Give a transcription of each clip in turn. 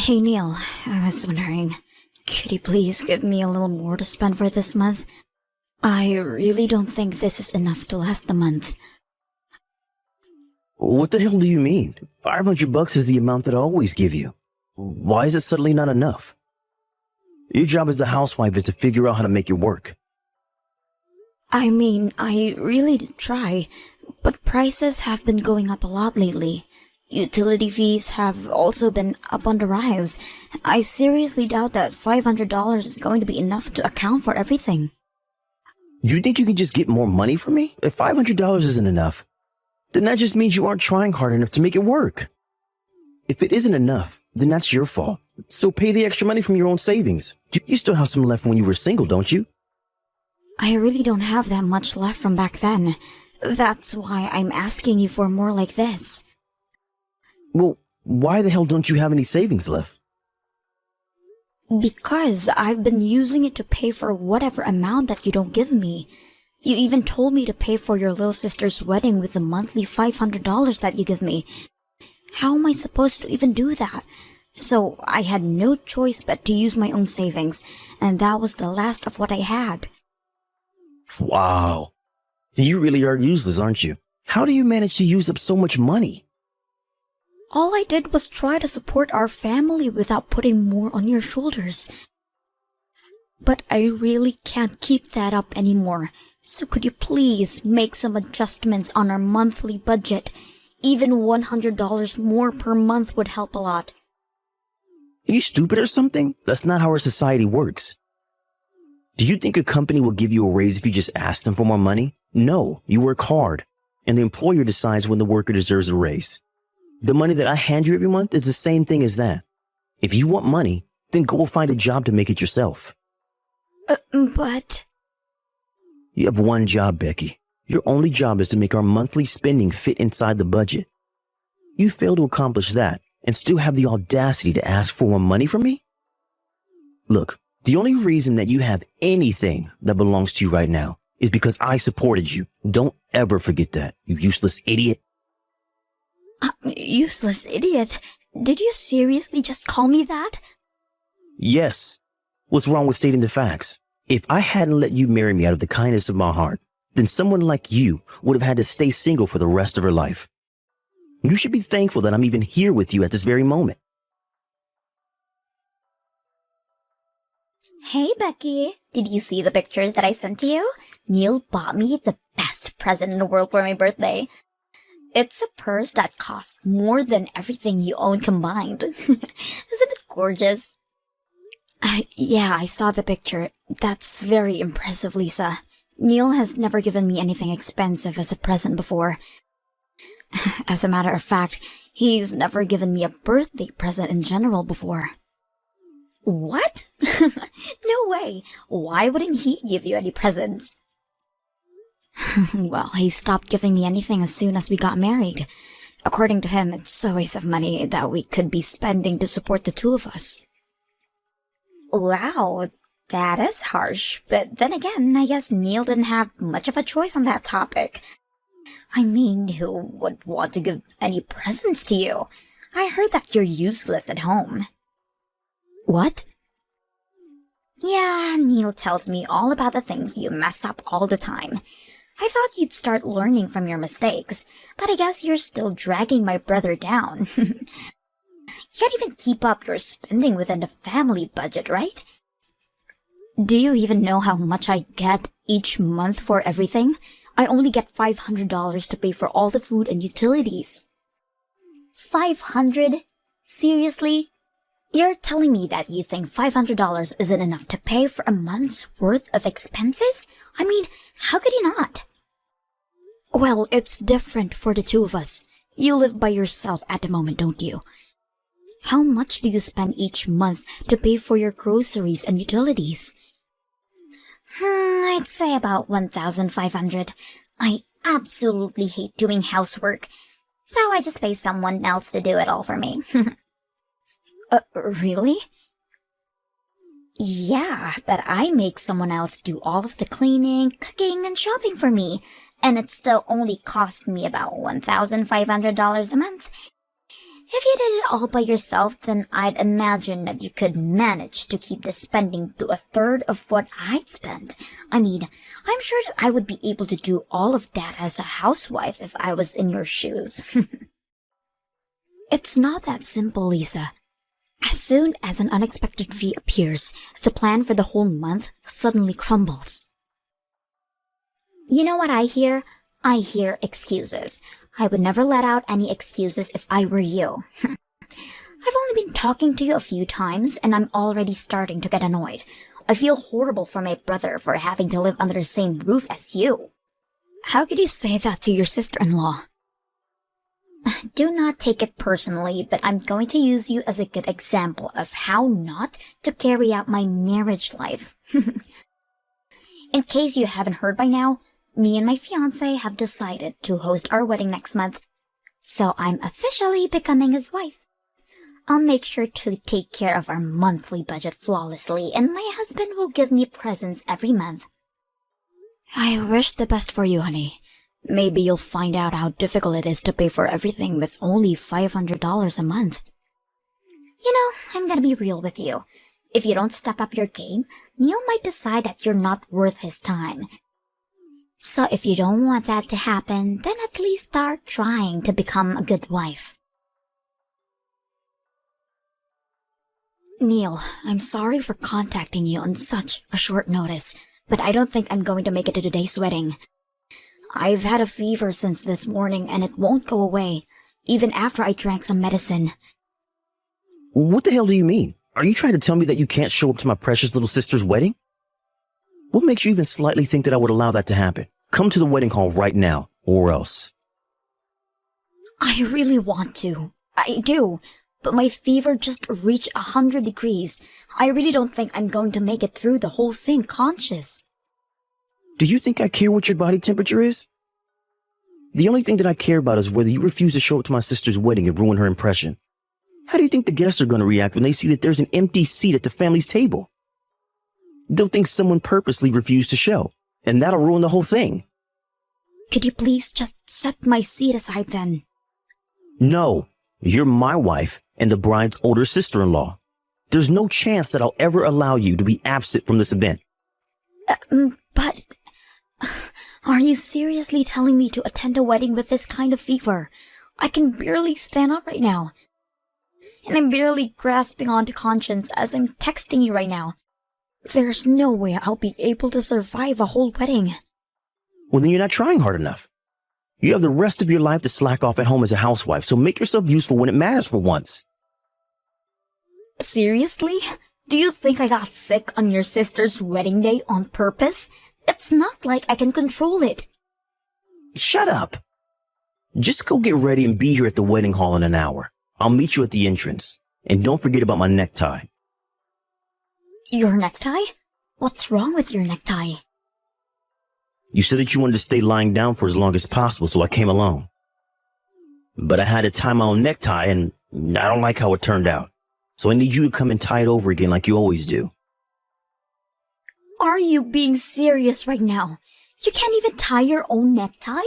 Hey Neil, I was wondering, could you please give me a little more to spend for this month? I really don't think this is enough to last the month. What the hell do you mean? $500 is the amount that I always give you. Why is it suddenly not enough? Your job as the housewife is to figure out how to make it work. I mean, I really did try, but prices have been going up a lot lately. Utility fees have also been up on the rise. I seriously doubt that $500 is going to be enough to account for everything. You think you can just get more money from me? If $500 isn't enough, then that just means you aren't trying hard enough to make it work. If it isn't enough, then that's your fault. So pay the extra money from your own savings. You still have some left when you were single, don't you? I really don't have that much left from back then. That's why I'm asking you for more like this. Well, why the hell don't you have any savings left? Because I've been using it to pay for whatever amount that you don't give me. You even told me to pay for your little sister's wedding with the monthly $500 that you give me. How am I supposed to even do that? So I had no choice but to use my own savings, and that was the last of what I had. Wow. You really are useless, aren't you? How do you manage to use up so much money? All I did was try to support our family without putting more on your shoulders. But I really can't keep that up anymore. So could you please make some adjustments on our monthly budget? Even $100 more per month would help a lot. Are you stupid or something? That's not how our society works. Do you think a company will give you a raise if you just ask them for more money? No, you work hard, and the employer decides when the worker deserves a raise. The money that I hand you every month is the same thing as that. If you want money, then go find a job to make it yourself. But... You have one job, Becky. Your only job is to make our monthly spending fit inside the budget. You fail to accomplish that and still have the audacity to ask for more money from me? Look, the only reason that you have anything that belongs to you right now is because I supported you. Don't ever forget that, you useless idiot. Useless idiot? Did you seriously just call me that? Yes. What's wrong with stating the facts? If I hadn't let you marry me out of the kindness of my heart, then someone like you would have had to stay single for the rest of her life. You should be thankful that I'm even here with you at this very moment. Hey, Becky. Did you see the pictures that I sent to you? Neil bought me the best present in the world for my birthday. It's a purse that costs more than everything you own combined. Isn't it gorgeous? Yeah, I saw the picture. That's very impressive, Lisa. Neil has never given me anything expensive as a present before. As a matter of fact, he's never given me a birthday present in general before. What? No way. Why wouldn't he give you any presents? Well, he stopped giving me anything as soon as we got married. According to him, it's a waste of money that we could be spending to support the two of us. Wow, that is harsh. But then again, I guess Neil didn't have much of a choice on that topic. I mean, who would want to give any presents to you? I heard that you're useless at home. What? Yeah, Neil tells me all about the things you mess up all the time. I thought you'd start learning from your mistakes, but I guess you're still dragging my brother down. You can't even keep up your spending within the family budget, right? Do you even know how much I get each month for everything? I only get $500 to pay for all the food and utilities. 500? Seriously? You're telling me that you think $500 isn't enough to pay for a month's worth of expenses? I mean, how could you not? Well, it's different for the two of us. You live by yourself at the moment, don't you? How much do you spend each month to pay for your groceries and utilities? I'd say about $1,500. I absolutely hate doing housework, so I just pay someone else to do it all for me. Really? Yeah, but I make someone else do all of the cleaning, cooking, and shopping for me, and it still only cost me about $1,500 a month. If you did it all by yourself, then I'd imagine that you could manage to keep the spending to a third of what I'd spend. I mean, I'm sure that I would be able to do all of that as a housewife if I was in your shoes. It's not that simple, Lisa. As soon as an unexpected fee appears, the plan for the whole month suddenly crumbles. You know what I hear? I hear excuses. I would never let out any excuses if I were you. I've only been talking to you a few times, and I'm already starting to get annoyed. I feel horrible for my brother for having to live under the same roof as you. How could you say that to your sister-in-law? Do not take it personally, but I'm going to use you as a good example of how not to carry out my marriage life. In case you haven't heard by now, me and my fiancé have decided to host our wedding next month, so I'm officially becoming his wife. I'll make sure to take care of our monthly budget flawlessly, and my husband will give me presents every month. I wish the best for you, honey. Maybe you'll find out how difficult it is to pay for everything with only $500 a month. You know, I'm gonna be real with you. If you don't step up your game, Neil might decide that you're not worth his time. So if you don't want that to happen, then at least start trying to become a good wife. Neil, I'm sorry for contacting you on such a short notice, but I don't think I'm going to make it to today's wedding. I've had a fever since this morning and it won't go away, even after I drank some medicine. What the hell do you mean? Are you trying to tell me that you can't show up to my precious little sister's wedding? What makes you even slightly think that I would allow that to happen? Come to the wedding hall right now, or else. I really want to. I do. But my fever just reached 100 degrees. I really don't think I'm going to make it through the whole thing conscious. Do you think I care what your body temperature is? The only thing that I care about is whether you refuse to show up to my sister's wedding and ruin her impression. How do you think the guests are going to react when they see that there's an empty seat at the family's table? They'll think someone purposely refused to show, and that'll ruin the whole thing. Could you please just set my seat aside then? No, you're my wife and the bride's older sister-in-law. There's no chance that I'll ever allow you to be absent from this event. But... Are you seriously telling me to attend a wedding with this kind of fever? I can barely stand up right now. And I'm barely grasping onto conscience as I'm texting you right now. There's no way I'll be able to survive a whole wedding. Well, then you're not trying hard enough. You have the rest of your life to slack off at home as a housewife, so make yourself useful when it matters for once. Seriously? Do you think I got sick on your sister's wedding day on purpose? It's not like I can control it. Shut up. Just go get ready and be here at the wedding hall in an hour. I'll meet you at the entrance. And don't forget about my necktie. Your necktie? What's wrong with your necktie? You said that you wanted to stay lying down for as long as possible, so I came along. But I had to tie my own necktie, and I don't like how it turned out. So I need you to come and tie it over again like you always do. Are you being serious right now? You can't even tie your own necktie?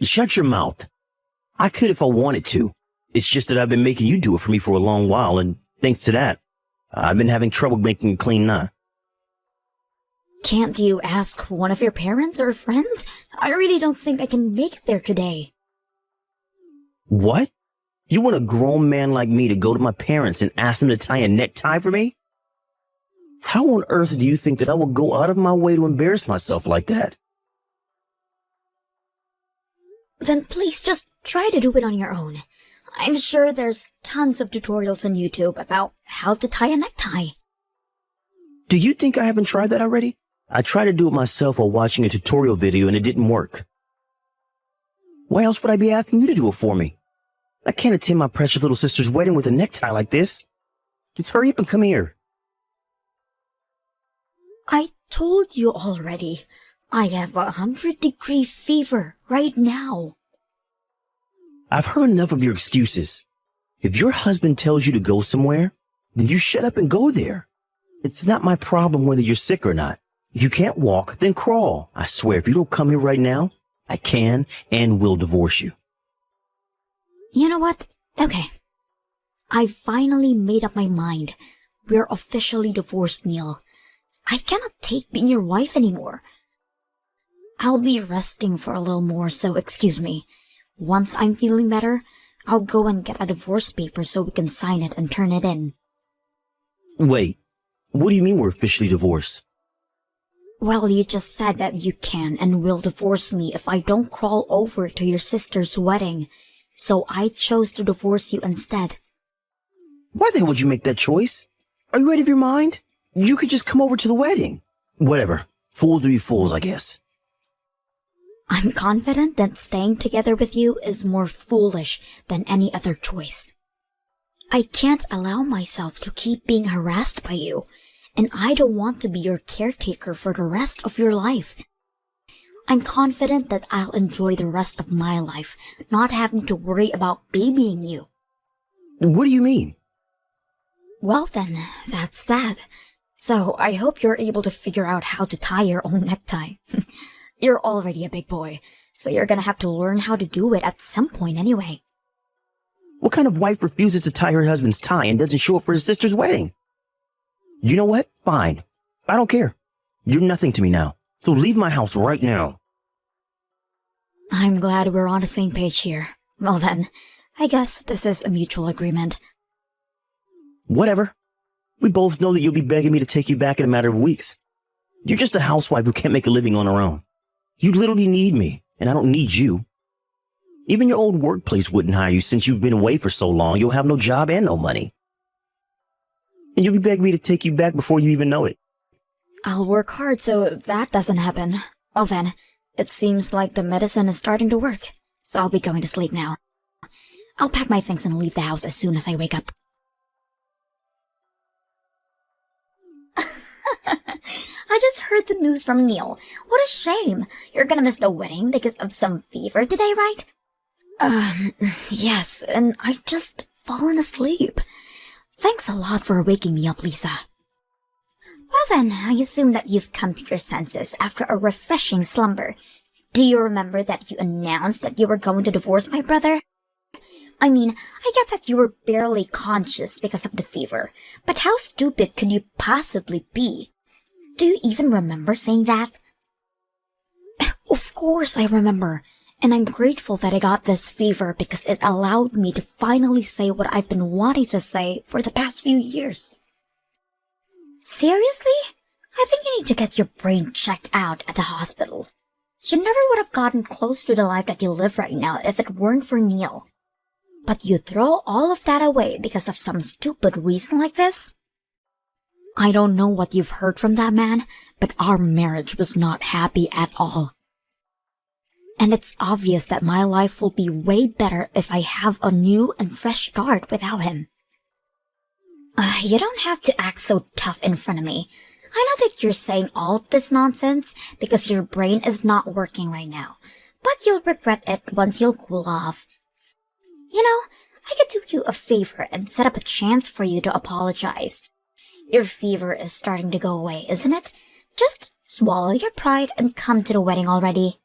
Shut your mouth. I could if I wanted to. It's just that I've been making you do it for me for a long while, and thanks to that, I've been having trouble making a clean knot. Can't you ask one of your parents or friends? I really don't think I can make it there today. What? You want a grown man like me to go to my parents and ask them to tie a necktie for me? How on earth do you think that I will go out of my way to embarrass myself like that? Then please just try to do it on your own. I'm sure there's tons of tutorials on YouTube about how to tie a necktie. Do you think I haven't tried that already? I tried to do it myself while watching a tutorial video and it didn't work. Why else would I be asking you to do it for me? I can't attend my precious little sister's wedding with a necktie like this. Just hurry up and come here. I told you already. I have 100-degree fever right now. I've heard enough of your excuses. If your husband tells you to go somewhere, then you shut up and go there. It's not my problem whether you're sick or not. If you can't walk, then crawl. I swear, if you don't come here right now, I can and will divorce you. You know what? Okay. I finally made up my mind. We're officially divorced, Neil. I cannot take being your wife anymore. I'll be resting for a little more, so excuse me. Once I'm feeling better, I'll go and get a divorce paper so we can sign it and turn it in. Wait, what do you mean we're officially divorced? Well, you just said that you can and will divorce me if I don't crawl over to your sister's wedding. So I chose to divorce you instead. Why the hell would you make that choice? Are you out of your mind? You could just come over to the wedding. Whatever. Fools will be fools, I guess. I'm confident that staying together with you is more foolish than any other choice. I can't allow myself to keep being harassed by you, and I don't want to be your caretaker for the rest of your life. I'm confident that I'll enjoy the rest of my life, not having to worry about babying you. What do you mean? Well then, that's that. So I hope you're able to figure out how to tie your own necktie. You're already a big boy, so you're gonna have to learn how to do it at some point anyway. What kind of wife refuses to tie her husband's tie and doesn't show up for his sister's wedding? You know what? Fine. I don't care. You're nothing to me now, so leave my house right now. I'm glad we're on the same page here. Well then, I guess this is a mutual agreement. Whatever. We both know that you'll be begging me to take you back in a matter of weeks. You're just a housewife who can't make a living on her own. You literally need me, and I don't need you. Even your old workplace wouldn't hire you since you've been away for so long. You'll have no job and no money. And you'll be begging me to take you back before you even know it. I'll work hard so that doesn't happen. Well then, it seems like the medicine is starting to work, so I'll be going to sleep now. I'll pack my things and leave the house as soon as I wake up. I just heard the news from Neil. What a shame. You're gonna miss the wedding because of some fever today, right? Yes, and I just fallen asleep. Thanks a lot for waking me up, Lisa. Well then, I assume that you've come to your senses after a refreshing slumber. Do you remember that you announced that you were going to divorce my brother? I mean, I get that you were barely conscious because of the fever, but how stupid could you possibly be? Do you even remember saying that? Of course I remember, and I'm grateful that I got this fever because it allowed me to finally say what I've been wanting to say for the past few years. Seriously? I think you need to get your brain checked out at the hospital. You never would have gotten close to the life that you live right now if it weren't for Neil. But you throw all of that away because of some stupid reason like this? I don't know what you've heard from that man, but our marriage was not happy at all. And it's obvious that my life will be way better if I have a new and fresh start without him. You don't have to act so tough in front of me. I know that you're saying all of this nonsense because your brain is not working right now, but you'll regret it once you'll cool off. You know, I could do you a favor and set up a chance for you to apologize. Your fever is starting to go away, isn't it? Just swallow your pride and come to the wedding already.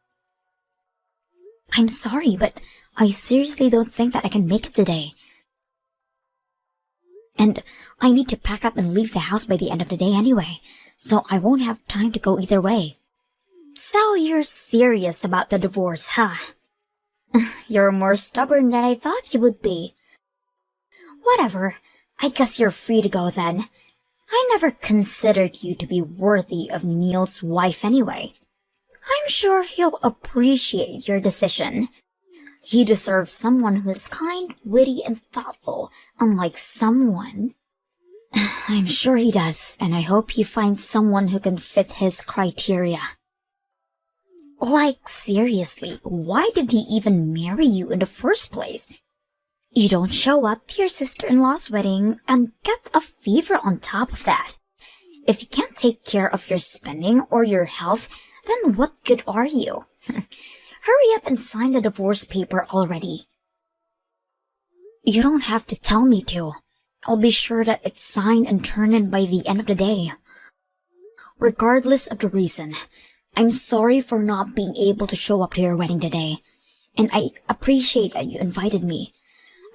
I'm sorry, but I seriously don't think that I can make it today. And I need to pack up and leave the house by the end of the day anyway, so I won't have time to go either way. So you're serious about the divorce, huh? You're more stubborn than I thought you would be. Whatever, I guess you're free to go then. I never considered you to be worthy of Neil's wife anyway. I'm sure he'll appreciate your decision. He deserves someone who is kind, witty, and thoughtful, unlike someone... I'm sure he does, and I hope he finds someone who can fit his criteria. Like, seriously, why did he even marry you in the first place? You don't show up to your sister-in-law's wedding and get a fever on top of that. If you can't take care of your spending or your health, then what good are you? Hurry up and sign the divorce paper already. You don't have to tell me to. I'll be sure that it's signed and turned in by the end of the day. Regardless of the reason, I'm sorry for not being able to show up to your wedding today, and I appreciate that you invited me.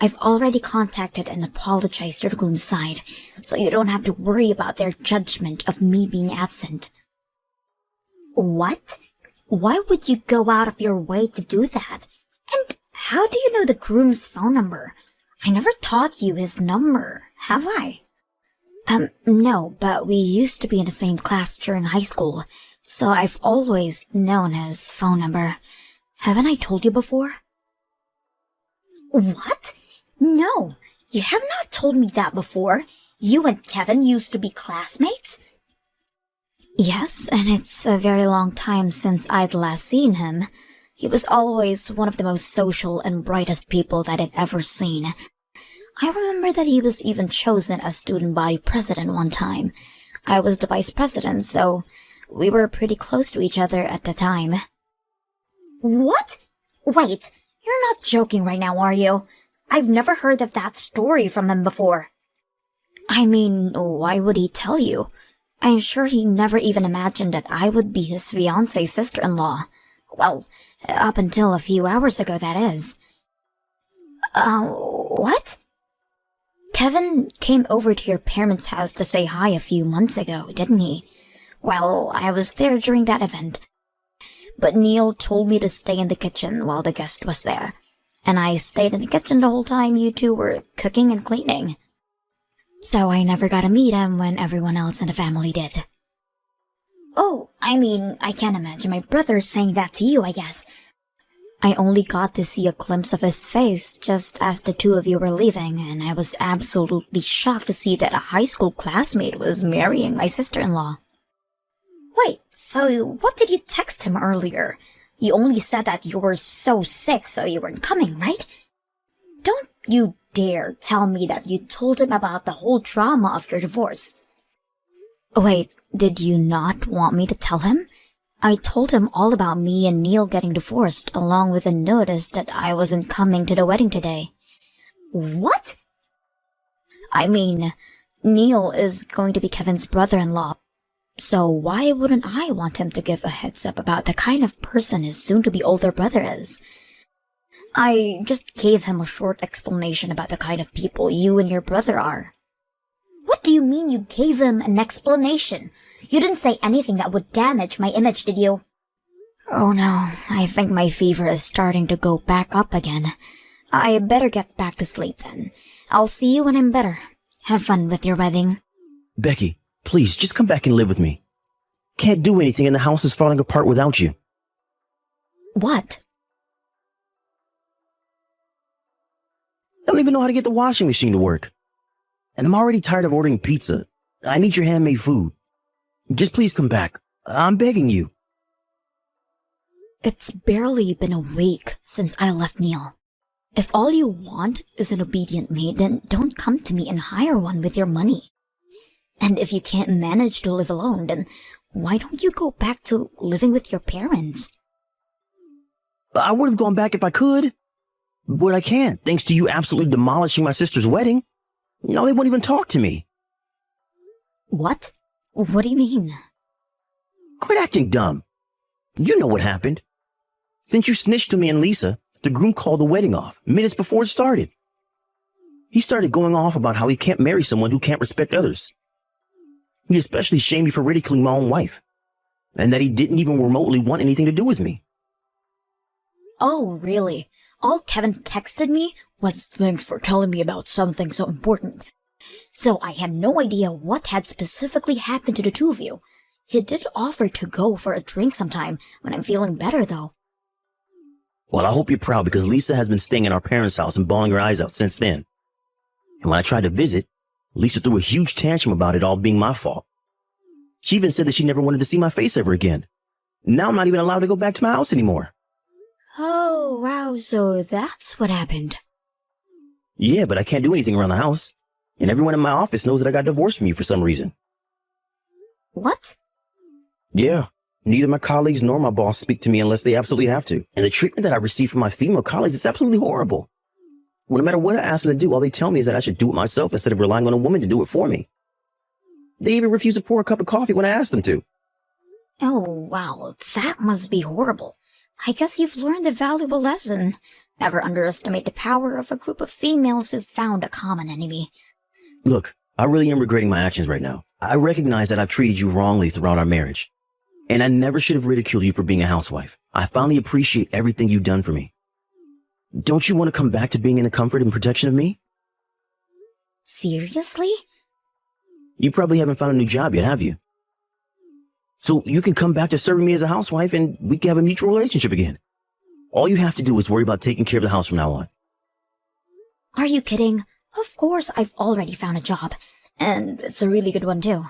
I've already contacted and apologized to the groom's side, so you don't have to worry about their judgment of me being absent. What? Why would you go out of your way to do that? And how do you know the groom's phone number? I never taught you his number, have I? No, but we used to be in the same class during high school, so I've always known his phone number. Haven't I told you before? What? No, you have not told me that before. You and Kevin used to be classmates? Yes, and it's a very long time since I'd last seen him. He was always one of the most social and brightest people that I'd ever seen. I remember that he was even chosen as student body president one time. I was the vice president, so we were pretty close to each other at the time. What? Wait, you're not joking right now, are you? I've never heard of that story from him before. I mean, why would he tell you? I'm sure he never even imagined that I would be his fiancé's sister-in-law. Well, up until a few hours ago, that is. What? Kevin came over to your parents' house to say hi a few months ago, didn't he? Well, I was there during that event. But Neil told me to stay in the kitchen while the guest was there. And I stayed in the kitchen the whole time you two were cooking and cleaning. So I never got to meet him when everyone else in the family did. Oh, I mean, I can't imagine my brother saying that to you, I guess. I only got to see a glimpse of his face just as the two of you were leaving, and I was absolutely shocked to see that a high school classmate was marrying my sister-in-law. Wait, so what did you text him earlier? You only said that you were so sick so you weren't coming, right? Don't you dare tell me that you told him about the whole drama of your divorce. Wait, did you not want me to tell him? I told him all about me and Neil getting divorced, along with a notice that I wasn't coming to the wedding today. What? I mean, Neil is going to be Kevin's brother-in-law, so why wouldn't I want him to give a heads up about the kind of person his soon-to-be older brother is? I just gave him a short explanation about the kind of people you and your brother are. What do you mean you gave him an explanation? You didn't say anything that would damage my image, did you? Oh no, I think my fever is starting to go back up again. I better get back to sleep then. I'll see you when I'm better. Have fun with your wedding. Becky, please, just come back and live with me. Can't do anything and the house is falling apart without you. What? I don't even know how to get the washing machine to work. And I'm already tired of ordering pizza. I need your handmade food. Just please come back. I'm begging you. It's barely been a week since I left Neil. If all you want is an obedient maid, then don't come to me and hire one with your money. And if you can't manage to live alone, then why don't you go back to living with your parents? I would have gone back if I could. But I can't, thanks to you absolutely demolishing my sister's wedding. Now they won't even talk to me. What? What do you mean? Quit acting dumb. You know what happened. Since you snitched to me and Lisa, the groom called the wedding off minutes before it started. He started going off about how he can't marry someone who can't respect others. He especially shamed me for ridiculing my own wife, and that he didn't even remotely want anything to do with me. Oh, really? All Kevin texted me was thanks for telling me about something so important. So I had no idea what had specifically happened to the two of you. He did offer to go for a drink sometime when I'm feeling better, though. Well, I hope you're proud because Lisa has been staying at our parents' house and bawling her eyes out since then. And when I tried to visit, Lisa threw a huge tantrum about it all being my fault. She even said that she never wanted to see my face ever again. Now I'm not even allowed to go back to my house anymore. Oh, wow, so that's what happened. Yeah, but I can't do anything around the house. And everyone in my office knows that I got divorced from you for some reason. What? Yeah, neither my colleagues nor my boss speak to me unless they absolutely have to. And the treatment that I receive from my female colleagues is absolutely horrible. Well, no matter what I ask them to do, all they tell me is that I should do it myself instead of relying on a woman to do it for me. They even refuse to pour a cup of coffee when I ask them to. Oh, wow, that must be horrible. I guess you've learned a valuable lesson. Never underestimate the power of a group of females who've found a common enemy. Look, I really am regretting my actions right now. I recognize that I've treated you wrongly throughout our marriage. And I never should have ridiculed you for being a housewife. I finally appreciate everything you've done for me. Don't you want to come back to being in the comfort and protection of me? Seriously? You probably haven't found a new job yet, have you? So you can come back to serving me as a housewife and we can have a mutual relationship again. All you have to do is worry about taking care of the house from now on. Are you kidding? Of course I've already found a job. And it's a really good one too.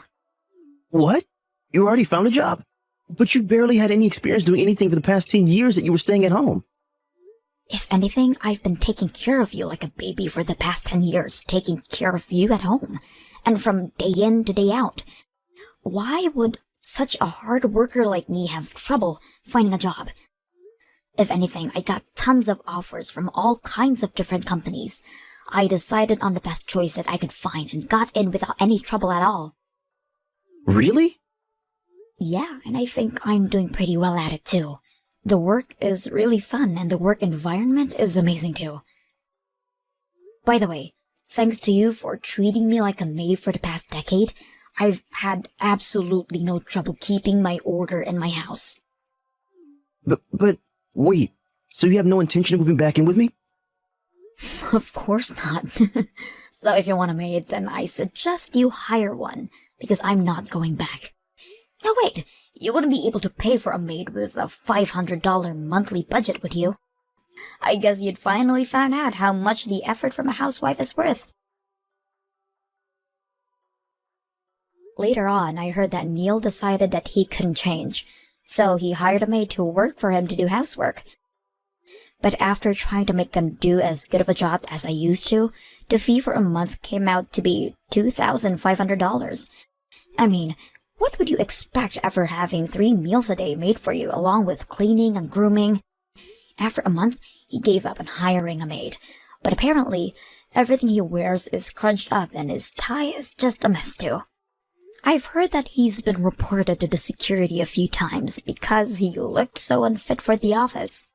What? You already found a job? But you've barely had any experience doing anything for the past 10 years that you were staying at home. If anything, I've been taking care of you like a baby for the past 10 years, taking care of you at home. And from day in to day out. Why would such a hard worker like me have trouble finding a job? If anything, I got tons of offers from all kinds of different companies. I decided on the best choice that I could find and got in without any trouble at all. Really? Yeah, and I think I'm doing pretty well at it too. The work is really fun and the work environment is amazing too. By the way, thanks to you for treating me like a maid for the past decade, I've had absolutely no trouble keeping my order in my house. But wait, so you have no intention of moving back in with me? Of course not. So if you want a maid, then I suggest you hire one, because I'm not going back. Now wait, you wouldn't be able to pay for a maid with a $500 monthly budget, would you? I guess you'd finally found out how much the effort from a housewife is worth. Later on, I heard that Neil decided that he couldn't change, so he hired a maid to work for him to do housework. But after trying to make them do as good of a job as I used to, the fee for a month came out to be $2,500. I mean, what would you expect after having 3 meals a day made for you, along with cleaning and grooming? After a month, he gave up on hiring a maid. But apparently, everything he wears is crunched up and his tie is just a mess too. I've heard that he's been reported to the security a few times because he looked so unfit for the office.